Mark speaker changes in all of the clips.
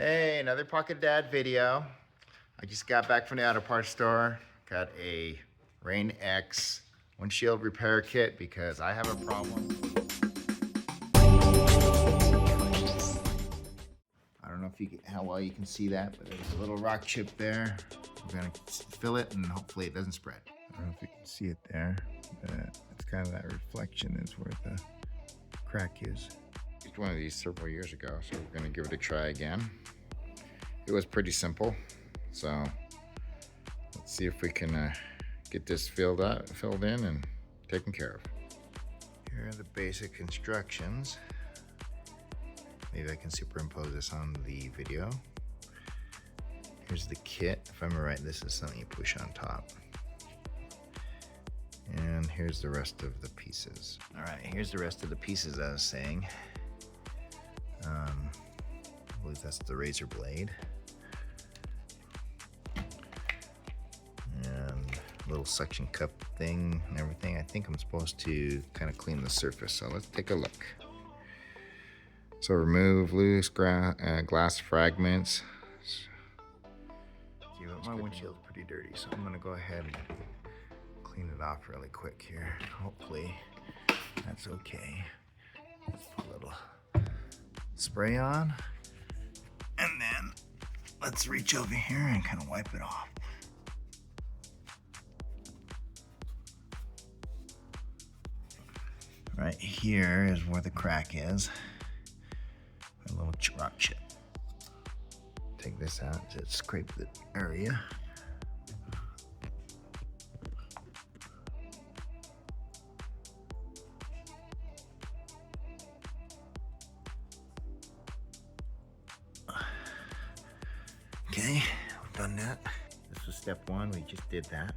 Speaker 1: Hey, another Pocket Dad video. I just got back from the auto parts store. Got a Rain-X Windshield Repair Kit because I have a problem. I don't know if how well you can see that, but there's a little rock chip there. We're gonna fill it and hopefully it doesn't spread. I don't know if you can see it there. It's kind of that reflection is where the crack is. Used one of these several years ago, so we're gonna give it a try again. It was pretty simple, so let's see if we can get this filled in and taken care of. Here are the basic instructions. Maybe I can superimpose this on the video. Here's the kit. If I'm right, this is something you push on top. And here's the rest of the pieces. All right, here's the rest of the pieces I was saying. I believe that's the razor blade. And a little suction cup thing and everything. I think I'm supposed to kind of clean the surface, so let's take a look. So remove loose glass fragments. See, but my windshield's pretty dirty, so I'm gonna go ahead and clean it off really quick here. Hopefully that's okay. Let's put a little spray on, and then let's reach over here and kind of wipe it off. Right here is where the crack is. A little rock chip. Take this out to scrape the area. Okay, we've done that. This was step one, we just did that.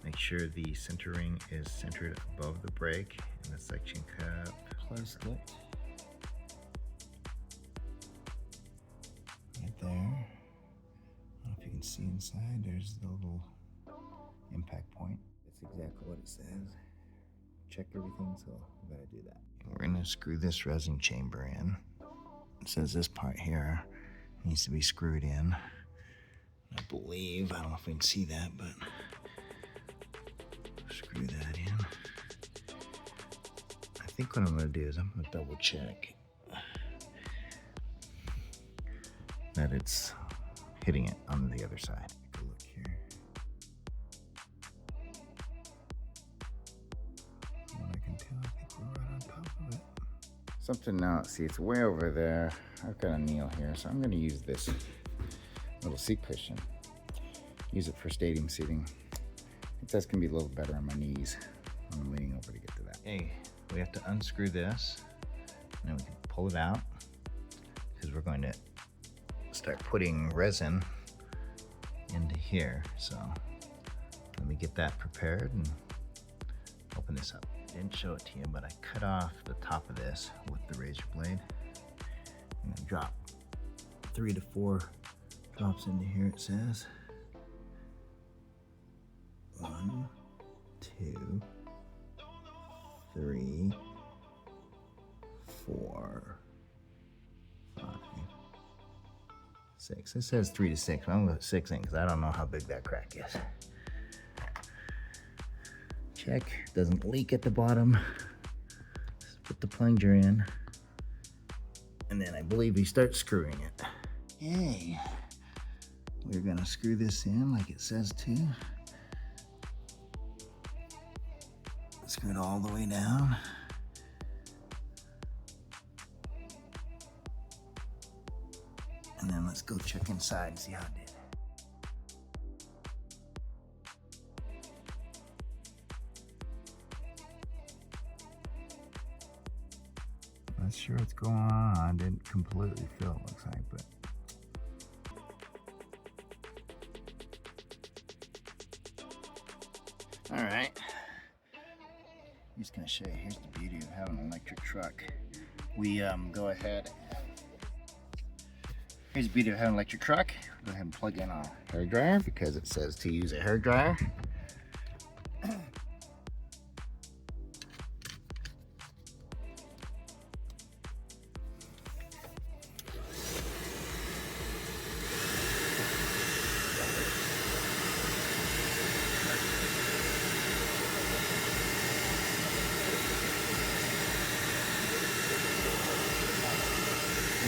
Speaker 1: Make sure the centering is centered above the brake and the suction cup closed it. Right there. I don't know if you can see inside, there's the little impact point. That's exactly what it says. Check everything, so we gotta do that. We're gonna screw this resin chamber in. It says this part here needs to be screwed in. I believe, I don't know if we can see that, but screw that in. I think what I'm gonna do is I'm gonna double check that it's hitting it on the other side. Take a look here. From what I can tell, I think we're right on top of it. Something now, see, it's way over there. I've got a kneel here, so I'm gonna use this little seat cushion. Use it for stadium seating. I think that's gonna be a little better on my knees. I'm leaning over to get to that. Okay, we have to unscrew this, and then we can pull it out, because we're going to start putting resin into here. So let me get that prepared and open this up. Didn't show it to you, but I cut off the top of this with the razor blade. I'm gonna drop 3 to 4 drops into here, it says. 1, 2, 3, 4, 5, 6. It says 3 to 6. I'm gonna put 6 in because I don't know how big that crack is. Check, doesn't leak at the bottom. Just put the plunger in. And then I believe we start screwing it. Yay. We're gonna screw this in like it says to. Screw it all the way down. And then let's go check inside and see how it did. Not sure what's going on. Didn't completely fill, it looks like, but. All right. I'm just gonna show you, here's the beauty of having an electric truck. We go ahead and, here's the beauty of having an electric truck. Go ahead and plug in a hair dryer because it says to use a hair dryer.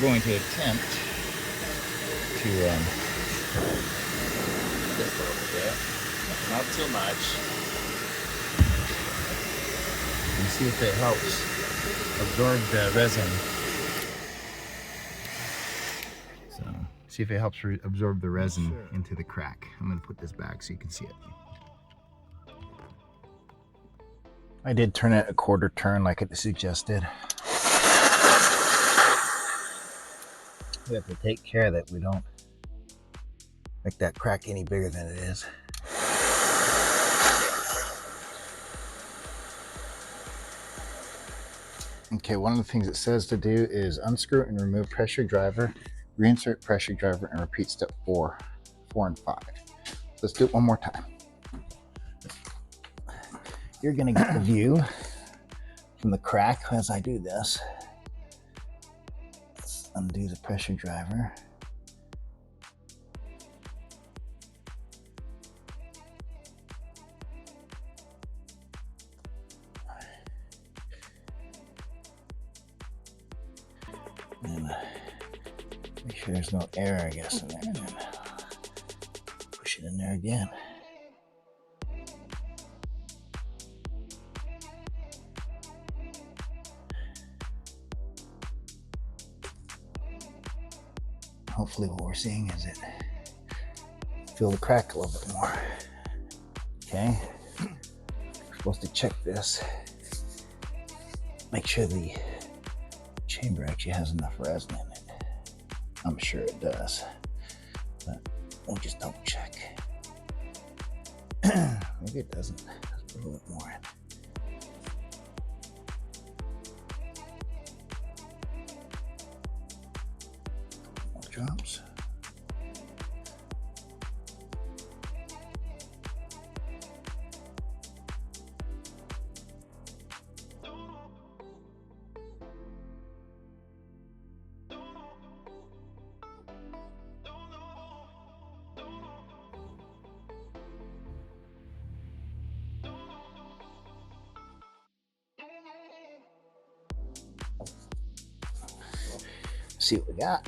Speaker 1: going to attempt to this a little bit, not too much, and see if it helps absorb the resin. So, see if it helps absorb the resin into the crack. I'm going to put this back so you can see it. I did turn it a quarter turn like it suggested. We have to take care that we don't make that crack any bigger than it is. Okay, one of the things it says to do is unscrew and remove pressure driver, reinsert pressure driver, and repeat step 4 and 5. Let's do it one more time. You're gonna get the view from the crack as I do this. Let's undo the pressure driver. And make sure there's no air, I guess, in there. And then push it in there again. Hopefully what we're seeing is it feel the crack a little bit more. Okay, we're supposed to check this. Make sure the chamber actually has enough resin in it. I'm sure it does, but we'll just double check. Maybe it doesn't. Let's put a little bit more in. Drops. See what we got.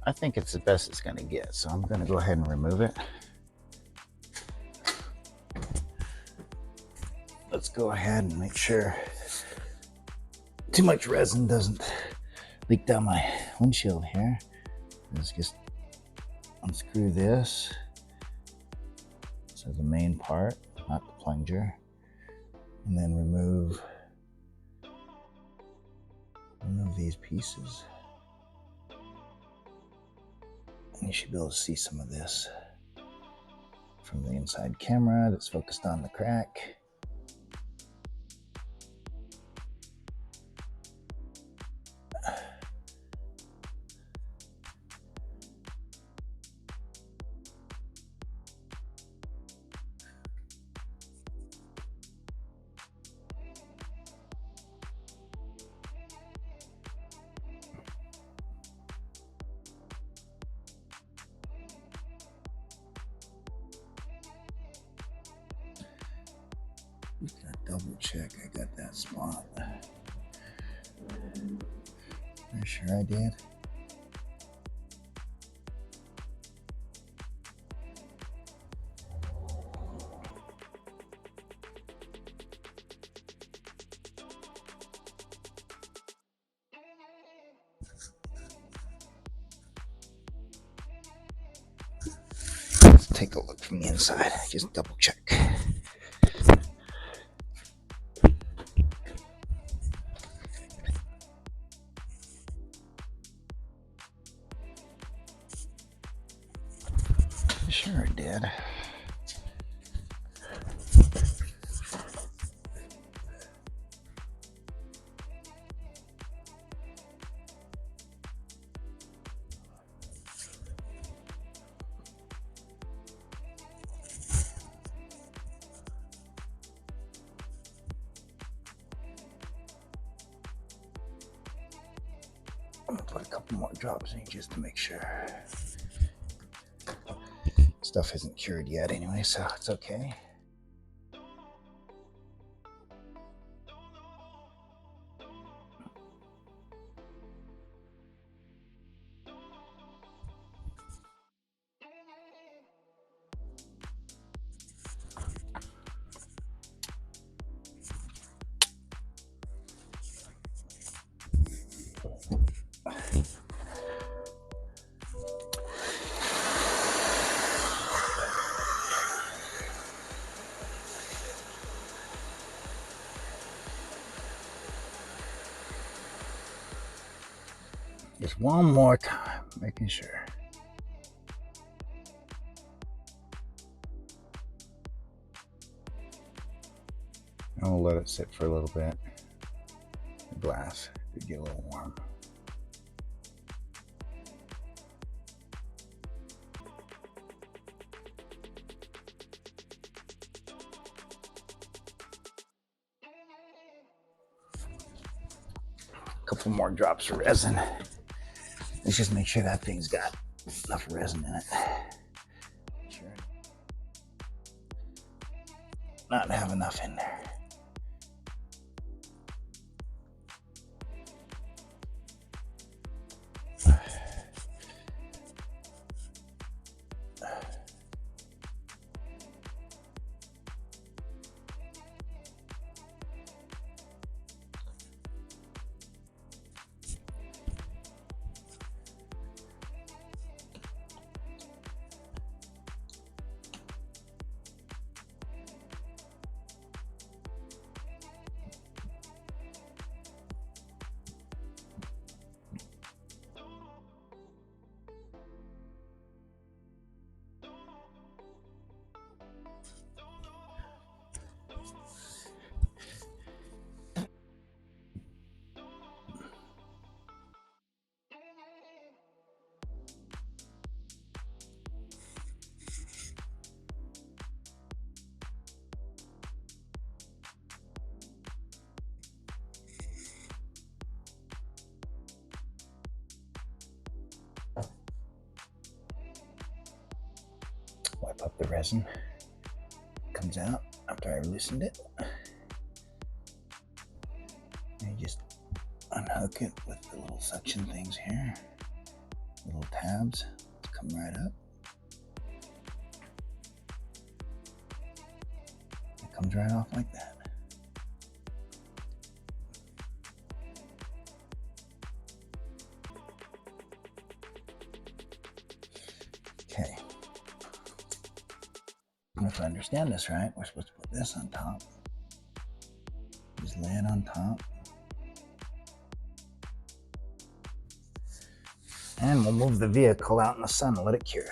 Speaker 1: I think it's the best it's going to get, so I'm going to go ahead and remove it. Let's go ahead and make sure too much resin doesn't leak down my windshield here. Let's just unscrew this. So the main part, not the plunger, and then remove these pieces. And you should be able to see some of this from the inside camera that's focused on the crack. Just gotta double check I got that spot. Pretty sure I did. Let's take a look from the inside. Just double check. Sure it did. I'm gonna put a couple more drops in just to make sure. Stuff isn't cured yet anyway, so it's okay. Just one more time, making sure. And we'll let it sit for a little bit. The glass could get a little warm. A couple more drops of resin. Let's just make sure that thing's got enough resin in it. Sure. Not have enough in there. Wipe up the resin. Comes out after I loosened it. And you just unhook it with the little suction things here. Little tabs. Come right up. It comes right off like that. Okay. If I understand this right, we're supposed to put this on top. Just lay it on top. And we'll move the vehicle out in the sun and let it cure.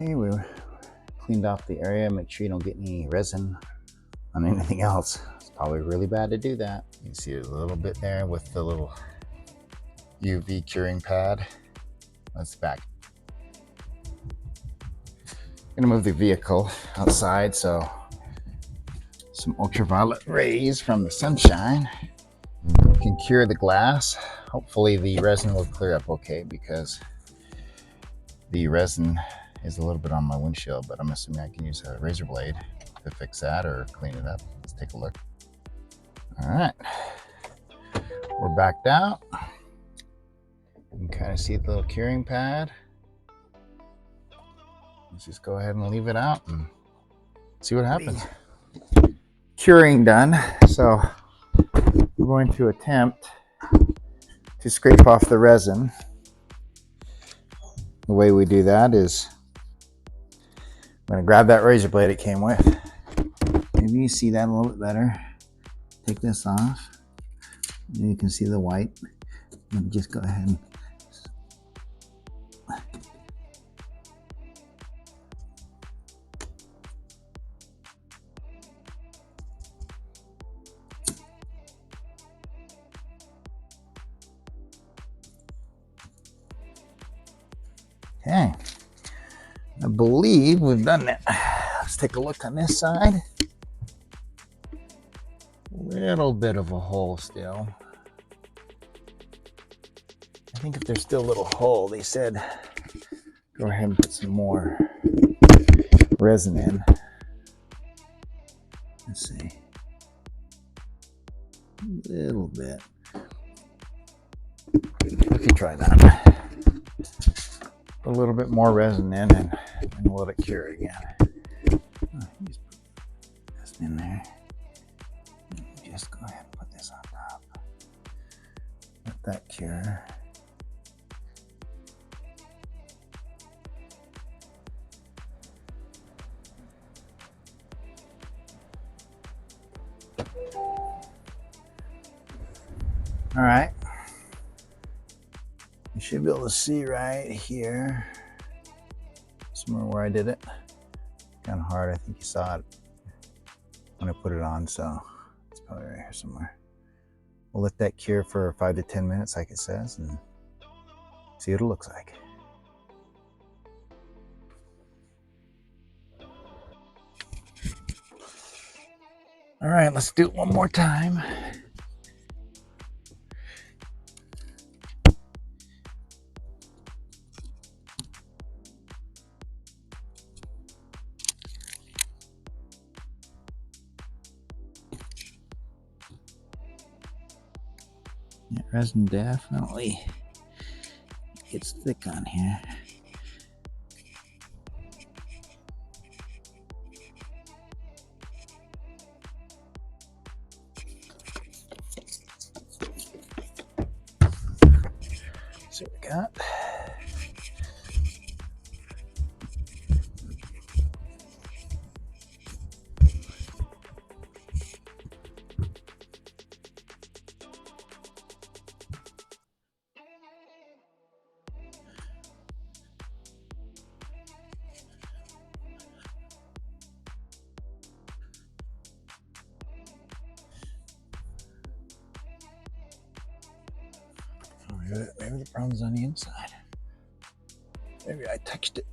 Speaker 1: Okay, we cleaned off the area. Make sure you don't get any resin on anything else. It's probably really bad to do that. You can see a little bit there with the little UV curing pad. Let's back. I'm gonna move the vehicle outside so some ultraviolet rays from the sunshine can cure the glass. Hopefully the resin will clear up okay because the resin is a little bit on my windshield, but I'm assuming I can use a razor blade to fix that or clean it up. Let's take a look. All right, we're backed out. You can kind of see the little curing pad. Let's just go ahead and leave it out and see what happens. Curing done. So we're going to attempt to scrape off the resin. The way we do that is I'm going to grab that razor blade it came with. Maybe you see that a little bit better. Take this off. And you can see the white. Let me just go ahead and okay. I believe we've done that. Let's take a look on this side. Little bit of a hole still. I think if there's still a little hole, they said go ahead and put some more resin in. Let's see. A little bit. We can try that. Put a little bit more resin in and let it cure again. Just put this in there. Just go ahead and put this on top. Let that cure. All right. You should be able to see right here, somewhere where I did it. Kind of hard. I think you saw it when I put it on, so it's probably right here somewhere. We'll let that cure for 5 to 10 minutes, like it says, and see what it looks like. All right, let's do it one more time. Yeah, resin definitely gets thick on here. See what we got. Maybe the problem's on the inside. Maybe I touched it.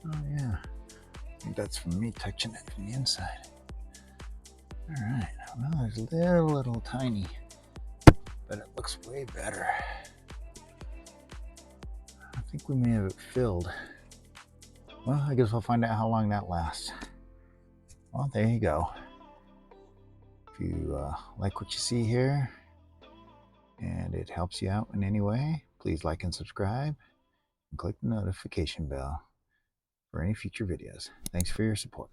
Speaker 1: Oh yeah, I think that's from me touching it from the inside. All right, well, there's a little tiny, but it looks way better. I think we may have it filled. Well, I guess we'll find out how long that lasts. Well, there you go. If you like what you see here and it helps you out in any way, please like and subscribe and click the notification bell for any future videos. Thanks for your support.